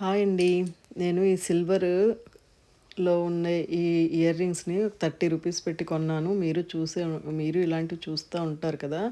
Hi అండి. నేను ఈ సిల్వర్‌లో ఉన్న ఈ ఇయర్ రింగ్స్‌ని 30 రూపీస్ పెట్టి కొన్నాను. మీరు ఇలాంటివి చూస్తా ఉంటారు కదా!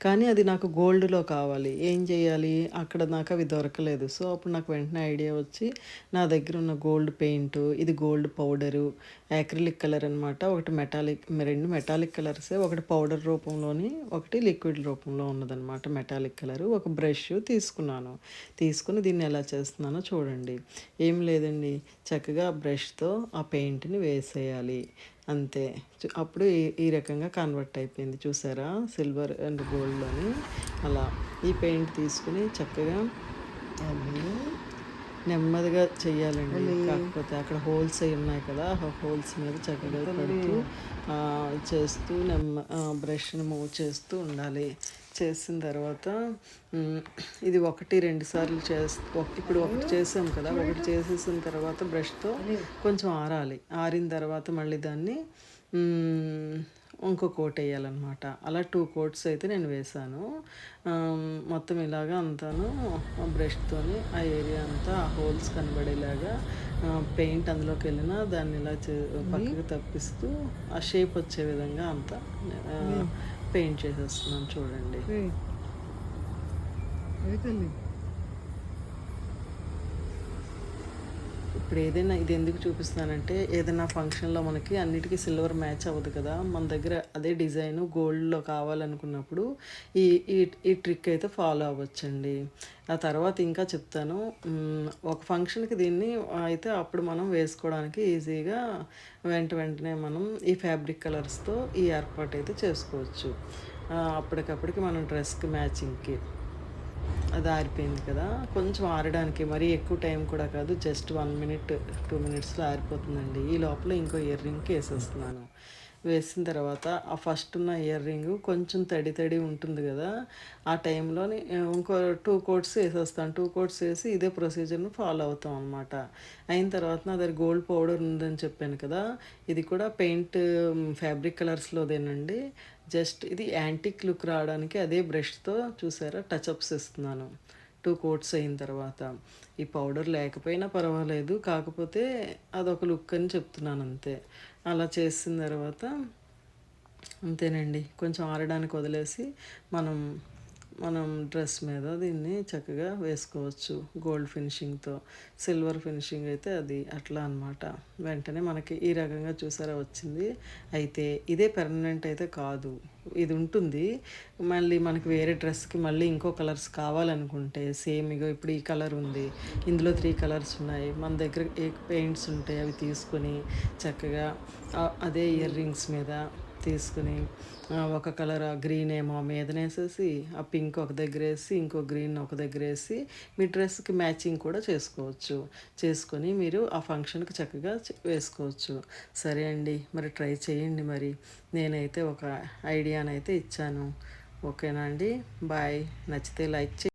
కానీ అది నాకు గోల్డ్‌లో కావాలి. ఏం చేయాలి? అక్కడ నాకవి దొరకలేదు. సో, అప్పుడు నాకు వెంటనే ఐడియా వచ్చి నా దగ్గరున్న గోల్డ్ పెయింటు, ఇది గోల్డ్ పౌడరు, యాక్రిలిక్ కలర్ అనమాట. ఒకటి మెటాలిక్ 2 మెటాలిక్ కలర్సే. ఒకటి పౌడర్ రూపంలోని, ఒకటి లిక్విడ్ రూపంలో ఉన్నదనమాట మెటాలిక్ కలరు. ఒక బ్రష్ తీసుకున్నాను. తీసుకొని దీన్ని ఎలా చేస్తున్నానో చూడండి. ఏం లేదండి, చక్కగా బ్రష్‌తో ఆ పెయింట్‌ని వేసేయాలి. అంతే. అప్పుడు ఈ రకంగా కన్వర్ట్ అయిపోయింది చూసారా? సిల్వర్ అండ్ గోల్డ్‌లోని అలా. ఈ పెయింట్ తీసుకొని చక్కగా నెమ్మదిగా చెయ్యాలండి. కాకపోతే అక్కడ హోల్స్ అయి ఉన్నాయి కదా! ఆ హోల్స్ మీద చక్కగా పెడుతూ చేస్తూ బ్రష్‌ని మూవ్ చేస్తూ ఉండాలి. చేసిన తర్వాత ఇది 1, 2 సార్లు ఇప్పుడు ఒకటి చేసాం కదా! ఒకటి చేసేసిన తర్వాత బ్రష్‌తో కొంచెం ఆరాలి. ఆరిన తర్వాత మళ్ళీ దాన్ని ఇంకో కోట్ ఎయ్యాలనమాట. అలా 2 కోట్స్ అయితే నేను వేశాను. మొత్తం ఇలాగా అంతాను బ్రష్‌తోని ఆ ఏరియా అంతా ఆ హోల్స్ కనబడేలాగా పెయింట్ అందులోకెళ్ళినా దాన్ని ఇలా పక్కకి తప్పిస్తూ ఆ షేప్ వచ్చే విధంగా అంతా పెయింట్ చేసేస్తున్నాను చూడండి. ఇప్పుడు ఏదైనా ఇది ఎందుకు చూపిస్తున్నానంటే, ఏదైనా ఫంక్షన్‌లో మనకి అన్నిటికి సిల్వర్ మ్యాచ్ అవ్వదు కదా! మన దగ్గర అదే డిజైను గోల్డ్‌లో కావాలనుకున్నప్పుడు ఈ ఈ ఈ ట్రిక్ అయితే ఫాలో అవ్వచ్చండి. ఆ తర్వాత ఇంకా చెప్తాను. ఒక ఫంక్షన్‌కి దీన్ని అయితే అప్పుడు మనం వేసుకోవడానికి ఈజీగా వెంటనే మనం ఈ ఫ్యాబ్రిక్ కలర్స్‌తో ఈ ఏర్పాటైతే చేసుకోవచ్చు. అప్పటికప్పటికి మనం డ్రెస్‌కి మ్యాచింగ్‌కి. అది ఆరిపోయింది కదా! కొంచెం ఆరడానికి మరీ ఎక్కువ టైం కూడా కాదు. జస్ట్ 1 మినిట్, 2 మినిట్స్‌లో ఆరిపోతుందండి. ఈ లోపల ఇంకో ఇయర్ రింగ్‌కి ఏసేస్తున్నాను. వేసిన తర్వాత ఆ ఫస్ట్ ఉన్న ఇయర్ రింగు కొంచెం తడి ఉంటుంది గదా! ఆ టైంలోని ఇంకో 2 కోట్స్ ఏసేస్తాను. 2 కోట్స్ ఏసి ఇదే ప్రొసీజర్‌ని ఫాలో అవుతాం అనమాట. అయిన తర్వాత నా దగ్గర గోల్డ్ పౌడర్ ఉందని చెప్పాను కదా! ఇది కూడా పెయింట్ ఫ్యాబ్రిక్ కలర్స్‌లోదేనండి. జస్ట్ ఇది యాంటిక్ లుక్ రావడానికి అదే బ్రష్‌తో చూసారా టచప్స్ ఇస్తున్నాను. 2 కోట్స్ అయిన తర్వాత. ఈ పౌడర్ లేకపోయినా పర్వాలేదు. కాకపోతే అదొక లుక్ అని చెప్తున్నాను అంతే. అలా చేసిన తర్వాత అంతేనండి. కొంచెం ఆరడానికి వదిలేసి మనం మనం డ్రెస్ మీద దీన్ని చక్కగా వేసుకోవచ్చు గోల్డ్ ఫినిషింగ్‌తో. సిల్వర్ ఫినిషింగ్ అయితే అది అట్లా అనమాట. వెంటనే మనకి ఈ రకంగా చూసారా వచ్చింది. అయితే ఇదే పెర్మనెంట్ అయితే కాదు. ఇది ఉంటుంది. మళ్ళీ మనకి వేరే డ్రెస్‌కి మళ్ళీ ఇంకో కలర్స్ కావాలనుకుంటే సేమ్ ఇగో ఇప్పుడు ఈ కలర్ ఉంది. ఇందులో 3 కలర్స్ ఉన్నాయి. మన దగ్గర ఏ పెయింట్స్ ఉంటాయి అవి తీసుకొని చక్కగా అదే ఇయర్ రింగ్స్ మీద తీసుకుని ఒక కలర్ గ్రీన్ ఏమో మీదనేసేసి ఆ పింక్ ఒక దగ్గరేసి ఇంకో గ్రీన్ ఒక దగ్గరేసి మీ డ్రెస్కి మ్యాచింగ్ కూడా చేసుకోవచ్చు. చేసుకొని మీరు ఆ ఫంక్షన్కి చక్కగా వేసుకోవచ్చు. సరే అండి, మరి ట్రై చేయండి మరి. నేనైతే ఒక ఐడియానైతే ఇచ్చాను. ఓకేనా అండి? బాయ్. నచ్చితే లైక్